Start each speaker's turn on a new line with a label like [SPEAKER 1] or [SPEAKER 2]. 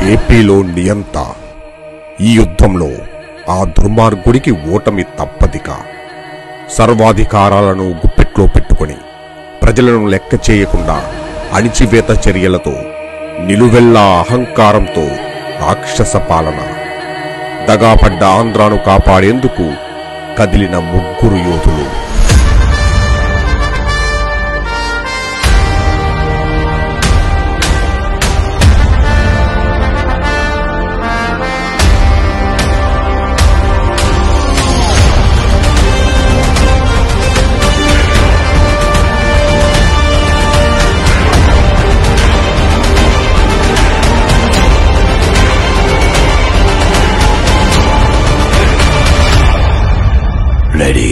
[SPEAKER 1] ఏపీలో నియంత. ఈ యుద్ధంలో ఆ దుర్మార్గుడికి ఓటమి తప్పదిక. సర్వాధికారాలను గుప్పెట్లో పెట్టుకుని ప్రజలను లెక్క చేయకుండా అణిచివేత చర్యలతో నిలువెల్లా అహంకారంతో రాక్షస పాలన. దగాపడ్డ ఆంధ్రాను కాపాడేందుకు కదిలిన ముగ్గురు యోధులు.
[SPEAKER 2] Ready.